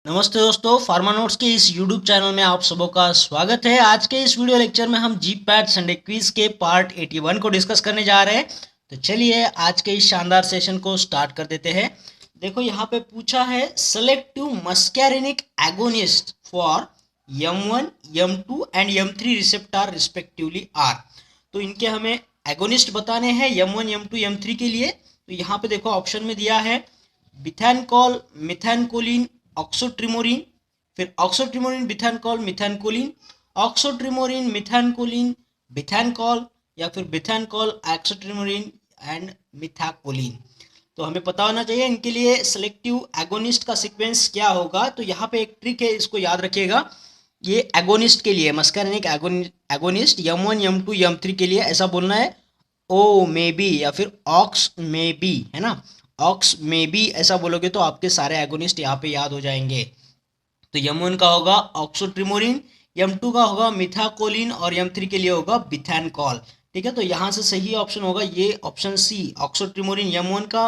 नमस्ते दोस्तों, pharma notes के इस यूट्यूब चैनल में आप सबों का स्वागत है। आज के इस वीडियो लेक्चर में हम जी पैट संडे क्विज के पार्ट 81 को डिस्कस करने जा रहे हैं। तो चलिए आज के इस शानदार सेशन को स्टार्ट कर देते हैं। देखो यहाँ पे पूछा है selective muscarinic agonist for M1, M2 and M3 receptor respectively are. तो इनके हमें एगोनिस्ट बताने हैं M1, M2, M3 के लिए। तो यहाँ पे देखो ऑप्शन में दिया है बिथैनकॉल, मिथैनकोलिन, ऑक्सोट्रिमोरिन, फिर ऑक्सोट्रिमोरिन, बिथैनकॉल, मिथैनकोलिन, ऑक्सोट्रिमोरिन, मिथैनकोलिन, बिथैनकॉल, या फिर बिथैनकॉल, ऑक्सोट्रिमोरिन एंड मिथैकोलिन। तो हमें पता होना चाहिए इनके लिए सेलेक्टिव एगोनिस्ट का सीक्वेंस क्या होगा। तो यहाँ पे एक ट्रिक है, इसको याद रखिएगा। ये एगोनिस्ट के लिए muscarinic agonist M1, M2, M3 के लिए ऐसा बोलना है ओ मे बी या फिर ऑक्स मे बी, है ना। ऑक्स मे बी ऐसा बोलोगे तो आपके सारे एगोनिस्ट यहाँ पे याद हो जाएंगे। तो M1 का होगा ऑक्सोट्रिमोरिन, M2 का होगा मिथाकोलिन और M3 के लिए होगा बिथैनकॉल। ठीक है, तो यहाँ से सही ऑप्शन होगा ये ऑप्शन सी, ऑक्सोट्रिमोरिन M1 का,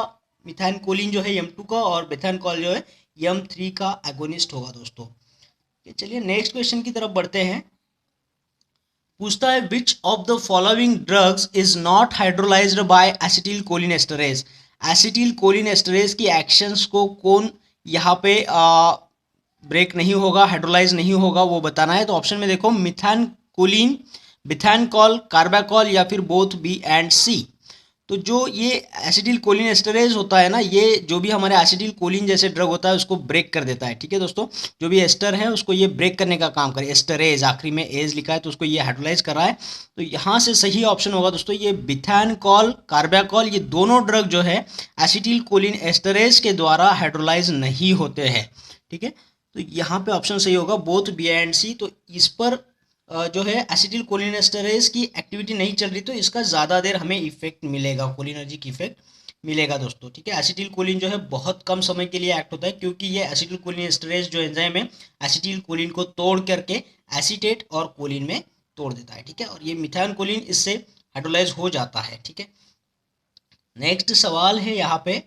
मिथैनकोलिन जो है M2 का और बिथैनकॉल जो है M3 का एगोनिस्ट होगा दोस्तों। चलिए नेक्स्ट क्वेश्चन की तरफ बढ़ते हैं। पूछता है which of the following drugs is not hydrolysed by acetyl Colin esterase. Acetyl Colin esterase की एक्शंस को कौन यहाँ पे ब्रेक नहीं होगा, हाइड्रोलाइज नहीं होगा, वो बताना है। तो ऑप्शन में देखो मिथैनकोलिन, बिथैनकॉल, कार्बाकॉल या फिर बोथ बी एंड सी। तो जो ये एसिटिल कोलिन एस्टरेज होता है ना, ये जो भी हमारे एसिटिल कोलिन जैसे ड्रग होता है उसको ब्रेक कर देता है। ठीक है दोस्तों, जो भी एस्टर है उसको ये ब्रेक करने का काम करे। एस्टरेज आखिरी में एज लिखा है तो उसको ये हाइड्रोलाइज कर रहा है। तो यहाँ से सही ऑप्शन होगा दोस्तों ये बिथैनकॉल, कार्बाकॉल, ये दोनों ड्रग जो है एसिटिल कोलिन एस्टरेज के द्वारा हाइड्रोलाइज नहीं होते हैं। ठीक है, तो यहाँ पे ऑप्शन सही होगा बोथ बी एंड सी। तो इस पर जो है एसिटिल कोलिनेस्टरेज की एक्टिविटी नहीं चल रही तो इसका ज़्यादा देर हमें इफेक्ट मिलेगा, कोलिनर्जिक इफेक्ट मिलेगा दोस्तों। ठीक है, एसिटिल कोलिन जो है बहुत कम समय के लिए एक्ट होता है क्योंकि ये एसिटिल कोलिनेस्टरेज जो एंजाइम है एसिटिल कोलिन को तोड़ करके एसीटेट और कोलिन में तोड़ देता है। ठीक है, और ये मिथान कोलिन इससे हाइड्रोलाइज हो जाता है। ठीक है, नेक्स्ट सवाल है यहाँ पे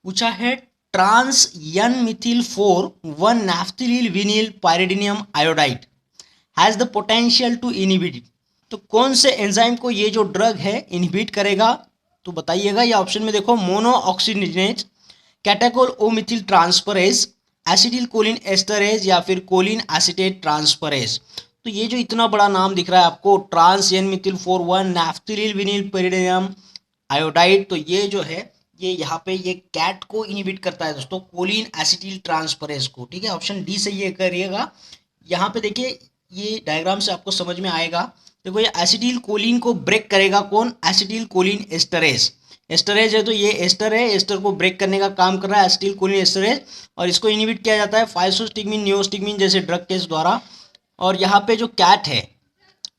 पूछा है trans N methyl 4 1 naphthyl vinyl pyridinium iodide has the potential to inhibit. तो कौन से एंजाइम को ये जो ड्रग है इनहिबिट करेगा, तो बताइएगा। ये ऑप्शन में देखो mono oxygenase, catechol O methyl transferase, acetyl Colin esterase या फिर कोलिन एसिटेट ट्रांसफरेज। तो ये जो इतना बड़ा नाम दिख रहा है आपको trans N methyl 4 1 naphthyl vinyl pyridinium iodide, तो ये जो है ये यहाँ पे ये कैट को इनहिबिट करता है दोस्तों, कोलिन एसिटिल ट्रांसफरेज को। ठीक है, ऑप्शन डी से ये करिएगा। यहाँ पे देखिए ये डायग्राम से आपको समझ में आएगा। देखो ये एसिटिल कोलिन को ब्रेक करेगा कौन, एसिटिल कोलिन एस्टरेज। एस्टरेज है तो ये एस्टर है, एस्टर को ब्रेक करने का काम कर रहा है एसिटिल कोलिन एस्टरेज, और इसको इनहिबिट किया जाता है फाइसोस्टिग्मिन, नियोस्टिग्मिन जैसे ड्रग के द्वारा। और यहाँ पे जो कैट है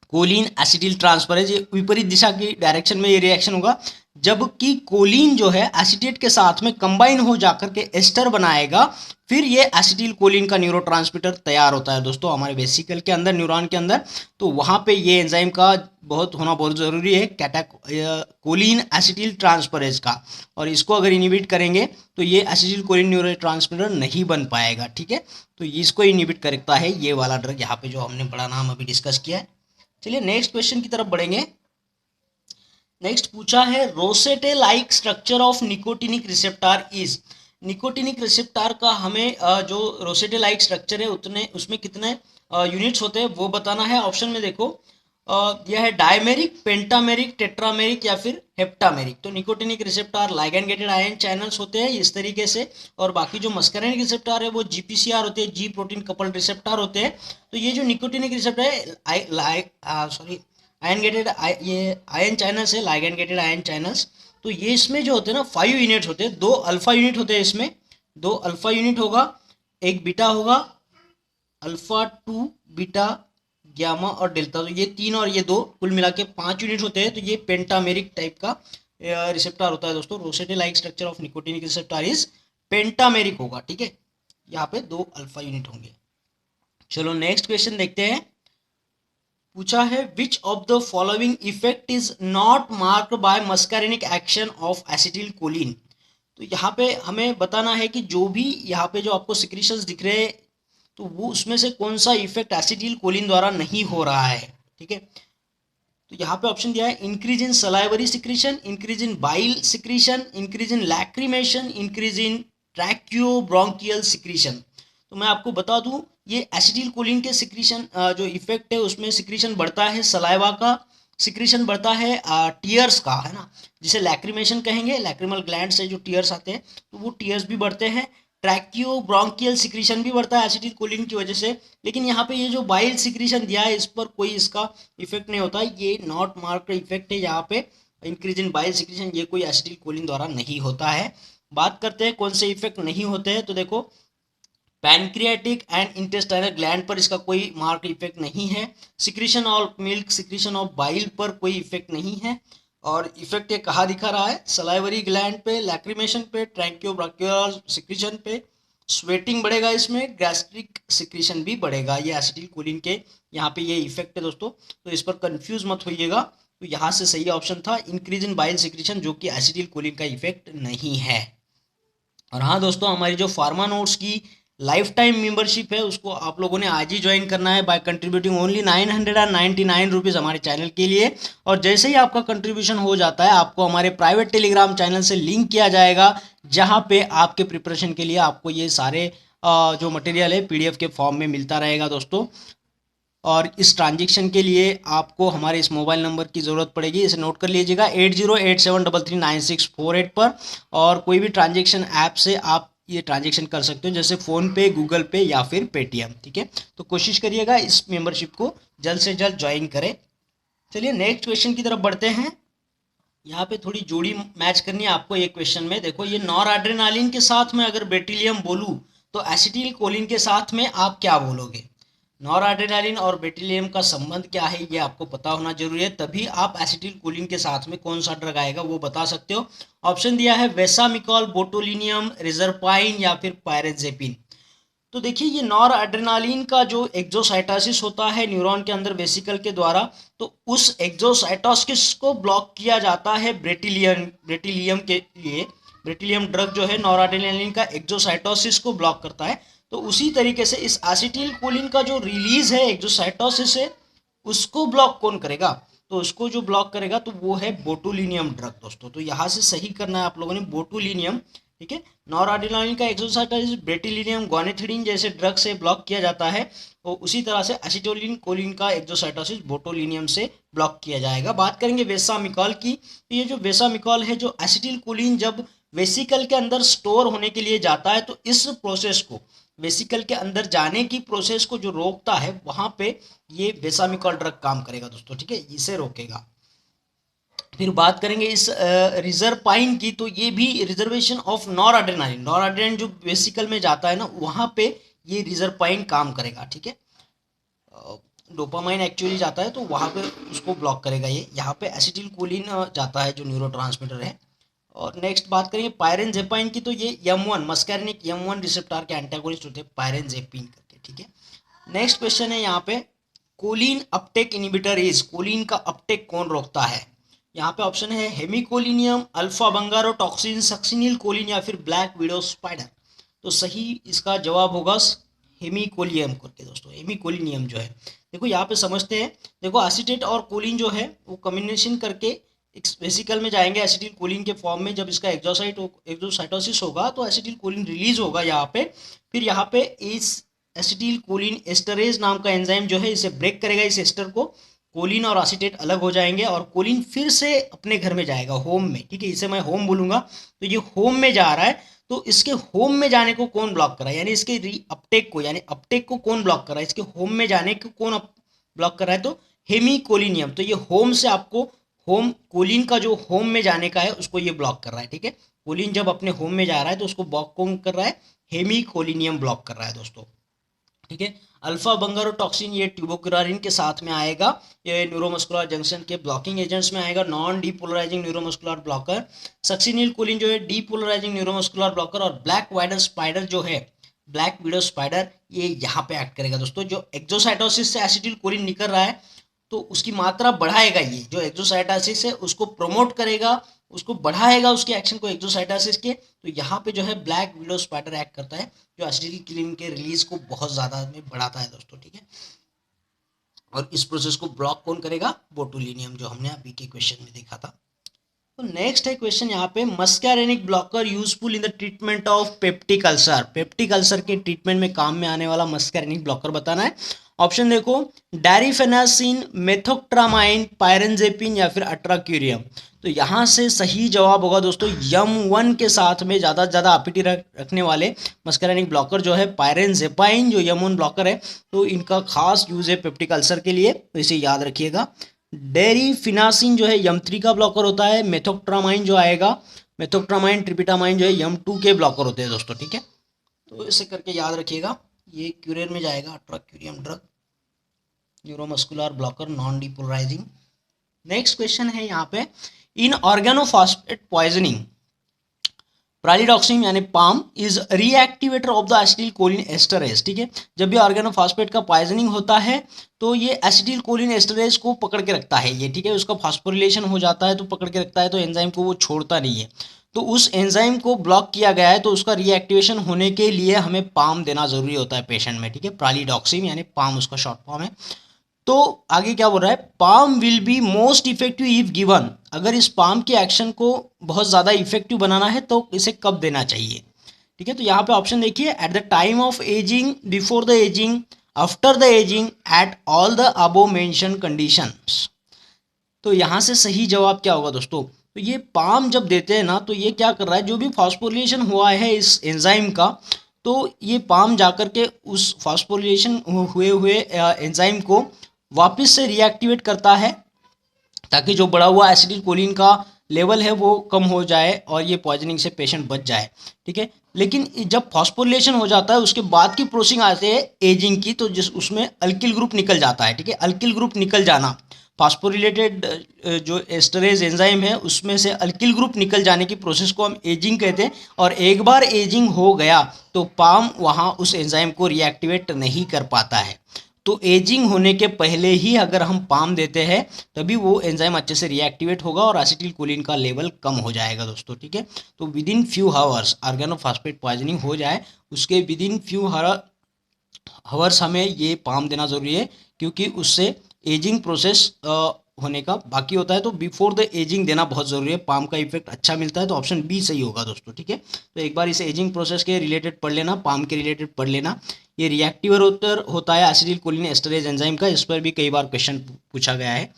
कोलिन एसिटिल ट्रांसफरेज, ये विपरीत दिशा की डायरेक्शन में ये रिएक्शन होगा, जबकि कोलिन जो है एसिटेट के साथ में कंबाइन हो जाकर के एस्टर बनाएगा, फिर ये एसिटिल कोलिन का न्यूरोट्रांसमीटर तैयार होता है दोस्तों हमारे वेसिकल के अंदर, न्यूरॉन के अंदर। तो वहाँ पे ये एंजाइम का बहुत होना बहुत ज़रूरी है, कोलिन एसिटिल ट्रांसफरेज का। और इसको अगर इनहिबिट करेंगे तो ये एसिटिल कोलिन न्यूरोट्रांसमीटर नहीं बन पाएगा। ठीक है, तो इसको इनहिबिट करता है ये वाला ड्रग यहाँ पे जो हमने बड़ा नाम अभी डिस्कस किया है। चलिए नेक्स्ट क्वेश्चन की तरफ बढ़ेंगे। नेक्स्ट पूछा है rosette like structure of nicotinic receptor is. Nicotinic receptor का हमें जो रोसेटे लाइक स्ट्रक्चर है उतने उसमें कितने यूनिट्स होते हैं वो बताना है। ऑप्शन में देखो यह है डायमेरिक, पेंटामेरिक, टेट्रामेरिक या फिर हेप्टामेरिक। तो nicotinic receptor ligand gated ion channels होते हैं इस तरीके से, और बाकी जो मस्करेनिक रिसेप्टर है वो जीपीसीआर होते हैं, जी प्रोटीन कपल्ड रिसेप्टर होते हैं। तो ये जो निकोटिनिक रिसेप्टर है आयन गेटेड, ये आयन चैनल्स है, लाइगैंड गेटेड आयन चैनल्स। तो ये इसमें जो होते हैं ना 5 यूनिट्स होते हैं, 2 अल्फा यूनिट होते हैं इसमें, 2 अल्फा यूनिट होगा, एक बीटा होगा, अल्फा 2 बीटा ग्यामा और डेल्टा। तो ये 3 और ये 2 कुल मिला के 5 यूनिट होते हैं। तो ये पेंटामेरिक टाइप का रिसेप्टर होता है दोस्तों। Rosette like structure of nicotinic receptor is pentameric होगा। ठीक है, यहाँ पे 2 अल्फा यूनिट होंगे। चलो नेक्स्ट क्वेश्चन देखते हैं। पूछा है which of the following effect is not marked by muscarinic action of acetylcholine. तो यहाँ पे हमें बताना है कि जो भी यहाँ पे जो आपको सिक्रीशंस दिख रहे हैं तो वो उसमें से कौन सा इफेक्ट एसिटिल कोलिन द्वारा नहीं हो रहा है। ठीक है, तो यहाँ पे ऑप्शन दिया है increase in salivary secretion, increase in bile secretion, increase in lacrimation, increase in ट्रैक्यो bronchial secretion. तो मैं आपको बता दूं ये एसिटिल कोलिन के सिक्रीशन जो इफेक्ट है उसमें सिक्रीशन बढ़ता है सलाइवा का, सिक्रीशन बढ़ता है टीयर्स का, है ना, जिसे लैक्रिमेशन कहेंगे, लैक्रिमल ग्लैंड से जो टीयर्स आते हैं तो वो टीयर्स भी बढ़ते हैं, ट्रैक्यो ब्रोंकियल सिक्रीशन भी बढ़ता है एसिटिल कोलिन की वजह से। लेकिन यहाँ पे ये जो बाइल सिक्रीशन दिया है इस पर कोई इसका इफेक्ट नहीं होता, ये नॉट मार्क्ड इफेक्ट है यहाँ पे इंक्रीज इन बाइल सिक्रीशन, ये कोई एसिटिल कोलिन द्वारा नहीं होता है। बात करते हैं कौन से इफेक्ट नहीं होते हैं, तो देखो पैनक्रियाटिक एंड इंटेस्टाइनल ग्लैंड पर इसका कोई मार्क इफेक्ट नहीं है, secretion of milk, secretion of bile पर कोई इफेक्ट नहीं है, और इफेक्ट ये कहाँ दिखा रहा है, सलाइवरी ग्लैंड पे, लैक्रिमेशन पे, ट्रैंक्योब्रांकियोलर सिक्रीशन पे, स्वेटिंग बढ़ेगा, इसमें गैस्ट्रिक सिक्रीशन भी बढ़ेगा। ये एसिटिल कोलिन के यहाँ पे ये इफेक्ट है दोस्तों, तो इस पर कंफ्यूज मत होइएगा। तो यहाँ से सही ऑप्शन था इंक्रीज इन बाइल सिक्रीशन, जो कि एसिटिल कोलिन का इफेक्ट नहीं है। और हाँ दोस्तों, हमारी जो फार्मा नोट्स की लाइफ टाइम मेंबरशिप है उसको आप लोगों ने आज ही ज्वाइन करना है बाय कंट्रीब्यूटिंग ओनली 999 रुपीज़ हमारे चैनल के लिए। और जैसे ही आपका कंट्रीब्यूशन हो जाता है आपको हमारे प्राइवेट टेलीग्राम चैनल से लिंक किया जाएगा, जहां पे आपके प्रिपरेशन के लिए आपको ये सारे जो मटेरियल है PDF के फॉर्म में मिलता रहेगा दोस्तों। और इस ट्रांजेक्शन के लिए आपको हमारे इस मोबाइल नंबर की ज़रूरत पड़ेगी, इसे नोट कर लीजिएगा 8087339648 पर। और कोई भी ट्रांजेक्शन ऐप से आप ये ट्रांजेक्शन कर सकते हो, जैसे फ़ोनपे, गूगल पे या फिर पेटीएम। ठीक है, तो कोशिश करिएगा इस मेंबरशिप को जल्द से जल्द ज्वाइन करें। चलिए नेक्स्ट क्वेश्चन की तरफ बढ़ते हैं। यहाँ पे थोड़ी जोड़ी मैच करनी है आपको एक क्वेश्चन में। देखो ये नॉर एड्रेनालिन के साथ में अगर बेटिलियम बोलूँ तो एसिटिल कोलिन के साथ में आप क्या बोलोगे। नॉर एड्रेनालिन और बेटिलियम का संबंध क्या है ये आपको पता होना जरूरी है, तभी आप एसिटिल कोलिन के साथ में कौन सा ड्रग आएगा वो बता सकते हो। ऑप्शन दिया है वेसामिकॉल, बोटुलिनियम, रिजरपाइन या फिर पायरेजेपिन। तो देखिए ये नॉर एड्रेनालिन का जो एक्सोसाइटोसिस होता है न्यूरॉन के अंदर वेसिकल के द्वारा, तो उस एक्सोसाइटोसिस को ब्लॉक किया जाता है ब्रेटिलियम के लिए। ब्रेटिलियम ड्रग जो है नॉर एड्रेनालिन का एक्सोसाइटोसिस को ब्लॉक करता है। तो उसी तरीके से इस एसिटिल कोलिन का जो रिलीज है एक्सोसाइटोसिस से, उसको ब्लॉक कौन करेगा, तो उसको जो ब्लॉक करेगा तो वो है बोटुलिनियम ड्रग दोस्तों। तो यहाँ से सही करना है आप लोगों ने बोटुलिनियम। ठीक है, नॉरएड्रेनालिन का एक्सोसाइटोसिस ब्रेटिलिनियम, गोनेथिडीन जैसे ड्रग से ब्लॉक किया जाता है, और उसी तरह से एसिटोलिन कोलिन का एक्सोसाइटोसिस बोटुलिनियम से ब्लॉक किया जाएगा। बात करेंगे वेसामिकॉल की, तो ये जो वेसामिकॉल है, जो एसिटिल कोलिन जब वेसिकल के अंदर स्टोर होने के लिए जाता है तो इस प्रोसेस को, वेसिकल के अंदर जाने की प्रोसेस को जो रोकता है वहां पे ये वेसामिकॉल ड्रग काम करेगा दोस्तों। ठीक है, इसे रोकेगा। फिर बात करेंगे इस रिजरपाइन की, तो ये भी रिजर्वेशन ऑफ नॉर एड्रेनालिन जो वेसिकल में जाता है ना वहाँ पे ये रिजरपाइन काम करेगा। ठीक है, डोपामाइन एक्चुअली जाता है तो वहाँ पे उसको ब्लॉक करेगा ये। यहाँ पे एसिटिल कोलिन जाता है जो न्यूरोट्रांसमीटर है। और नेक्स्ट बात करेंगे पायरेनजेपाइन की, तो ये M1 मस्कैरिनिक M1 रिसेप्टर के एंटागोनिस्ट होते हैं पायरेनजेपिन करके। ठीक है, नेक्स्ट क्वेश्चन है यहाँ पे choline uptake inhibitor is, choline का अपटेक कौन रोकता है। यहाँ पे ऑप्शन है hemicholinium, alpha bungarotoxin, succinylcholine या फिर ब्लैक विडो स्पाइडर। तो सही इसका जवाब होगा हेमिकोलियम करके दोस्तों, हेमिकोलिनियम जो है। देखो यहाँ पे समझते हैं, देखो एसिटेट और कोलिन जो है वो कम्बिनेशन करके वेसिकल में जाएंगे एसिटिल कोलिन के फॉर्म में। जब इसका एक्सोसाइटोसिस होगा तो एसिटिल कोलिन रिलीज होगा यहाँ पे। फिर यहाँ पे इस एसिटिल कोलिन एस्टरेज नाम का एंजाइम जो है इसे ब्रेक करेगा, इस एस्टर को। कोलिन और एसिटेट अलग हो जाएंगे और कोलिन फिर से अपने घर में जाएगा, होम में। ठीक है, इसे मैं होम बोलूंगा। तो ये होम में जा रहा है, तो इसके होम में जाने को कौन ब्लॉक कर रहा है, यानी इसके अपटेक को, यानी अपटेक को कौन ब्लॉक कर रहा है, इसके होम में जाने को कौन ब्लॉक कर रहा है, तो हेमिकोलिनियम। तो ये होम से आपको, होम कोलिन का जो होम में जाने का है उसको ये ब्लॉक कर रहा है। ठीक है, कोलिन जब अपने होम में जा रहा है तो उसको ब्लॉक कौन कर रहा है, हेमिकोलिनियम ब्लॉक कर रहा है दोस्तों। ठीक है, अल्फा बंगारोटॉक्सिन ये ट्यूबोक्युरारिन के साथ में आएगा, ये न्यूरोमस्कुलर जंक्शन के ब्लॉकिंग एजेंट्स में आएगा, non depolarising neuromuscular blocker. Succinylcholine जो है डीपोलराइजिंग न्यूरोमस्कुलर ब्लॉकर, और ब्लैक वाइडर स्पाइडर जो है, ब्लैक विडो स्पाइडर, ये यहाँ पे एक्ट करेगा दोस्तों। जो एक्सोसाइटोसिस से एसिटिल कोलिन निकल रहा है तो उसकी मात्रा बढ़ाएगा, ये जो एक्सोसाइटोसिस है उसको प्रमोट करेगा उसको बढ़ाएगा, उसके एक्शन को एक्सोसाइटोसिस के। तो यहाँ पे जो है ब्लैक विडो स्पाइडर एक्ट करता है, जो एसिटिलकोलिन के रिलीज को बहुत ज़्यादा में बढ़ाता है दोस्तों, ठीक है। और इस प्रोसेस को ब्लॉक कौन करेगा? बोटुलिनियम, जो हमने अभी के क्वेश्चन में देखा था। तो नेक्स्ट है क्वेश्चन यहाँ पे, muscarinic blocker useful in the treatment of peptic ulcer. Peptic ulcer के ट्रीटमेंट में काम में आने वाला मस्कैरेनिक ब्लॉकर बताना है। ऑप्शन देखो, डारिफेनासिन, मेथोट्रामाइन, पायरेंजेपिन या फिर अट्राक्यूरियम। तो यहाँ से सही जवाब होगा दोस्तों यम1 के साथ में ज़्यादा से ज़्यादा आपिटी रखने वाले मस्कैरेनिक ब्लॉकर जो है पायरेंजेपाइन, जो यम1 ब्लॉकर है। तो इनका खास यूज़ है पेप्टिक अल्सर के लिए, तो इसे याद रखिएगा। डेरिफिनासिन जो है यम3 का ब्लॉकर होता है। मेथोट्रामाइन जो आएगा, मेथोट्रामाइन, ट्रिपिटामाइन जो है यम2 के ब्लॉकर होते हैं दोस्तों, ठीक है। तो इसे करके याद रखिएगा, ये क्यूरियर में जाएगा, atracurium drug, neuromuscular blocker, non depolarising. Next question है यहाँ पे, इन ऑर्गेनोफॉस्फेट पॉइजनिंग प्रालिडॉक्सिन यानी PAM is reactivator of the acetylcholine esterase, ठीक है। जब भी ऑर्गेनोफॉस्फेट का पॉइजनिंग होता है तो ये एसिटिलकोलिन एस्टरेज को पकड़ के रखता है ये, ठीक है। उसका फॉस्फोरिलेशन हो जाता है तो पकड़ के रखता है, तो एंजाइम को वो छोड़ता नहीं है। तो उस एंजाइम को ब्लॉक किया गया है, तो उसका रीएक्टिवेशन होने के लिए हमें पाम देना जरूरी होता है पेशेंट में, ठीक है। प्रालिडॉक्सिन यानी पाम उसका शॉर्ट फॉर्म है। तो आगे क्या बोल रहा है, palm will be most effective if given. अगर इस पाम के एक्शन को बहुत ज़्यादा इफेक्टिव बनाना है तो इसे कब देना चाहिए, ठीक है। तो यहाँ पे ऑप्शन देखिए, at the time of ageing, before the ageing, after the ageing, at all the above mention conditions. तो यहाँ से सही जवाब क्या होगा दोस्तों, तो ये पाम जब देते हैं ना, तो ये क्या कर रहा है, जो भी फॉस्फोरिलेशन हुआ है इस एंजाइम का, तो ये पाम जाकर के उस फॉस्फोरिलेशन हुए एंजाइम को वापस से रिएक्टिवेट करता है, ताकि जो बढ़ा हुआ एसिटिलकोलिन का लेवल है वो कम हो जाए और ये पॉइजनिंग से पेशेंट बच जाए, ठीक है। लेकिन जब फॉस्फोरिलेशन हो जाता है उसके बाद की प्रोसेसिंग आती है एजिंग की, तो जिस उसमें अल्किल ग्रुप निकल जाता है, ठीक है। अल्किल ग्रुप निकल जाना, फॉस्फोरिलेटेड जो एस्टरेज एंजाइम है उसमें से अल्किल ग्रुप निकल जाने की प्रोसेस को हम एजिंग कहते हैं। और एक बार एजिंग हो गया तो पाम वहाँ उस एंजाइम को रिएक्टिवेट नहीं कर पाता है। तो एजिंग होने के पहले ही अगर हम पाम देते हैं तभी वो एंजाइम अच्छे से रिएक्टिवेट होगा और एसिटिलकोलिन का लेवल कम हो जाएगा दोस्तों, ठीक है। तो with in few hours organophosphate poisoning हो जाए, उसके विद इन फ्यू हावर्स हमें ये पाम देना ज़रूरी है, क्योंकि उससे एजिंग प्रोसेस होने का बाकी होता है। तो बिफोर द एजिंग देना बहुत ज़रूरी है, पाम का इफेक्ट अच्छा मिलता है। तो ऑप्शन बी सही होगा दोस्तों, ठीक है। तो एक बार इस एजिंग प्रोसेस के रिलेटेड पढ़ लेना, पाम के रिलेटेड पढ़ लेना। ये रिएक्टिवेटर होता है एसिटिलकोलिन एस्टरेज एंजाइम का, इस पर भी कई बार क्वेश्चन पूछा गया है।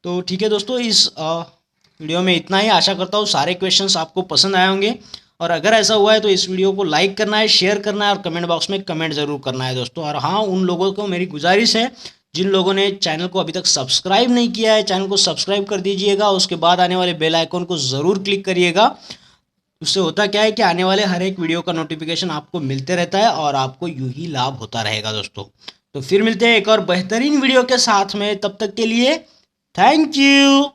तो ठीक है दोस्तों, इस वीडियो में इतना ही। आशा करता हूँ सारे क्वेश्चंस आपको पसंद आए होंगे, और अगर ऐसा हुआ है तो इस वीडियो को लाइक करना है, शेयर करना है और कमेंट बॉक्स में कमेंट ज़रूर करना है दोस्तों। और हाँ, उन लोगों को मेरी गुजारिश है जिन लोगों ने चैनल को अभी तक सब्सक्राइब नहीं किया है, चैनल को सब्सक्राइब कर दीजिएगा, उसके बाद आने वाले बेल आइकन को ज़रूर क्लिक करिएगा। उससे होता क्या है कि आने वाले हर एक वीडियो का नोटिफिकेशन आपको मिलते रहता है और आपको यूं ही लाभ होता रहेगा दोस्तों। तो फिर मिलते हैं एक और बेहतरीन वीडियो के साथ में, तब तक के लिए थैंक यू।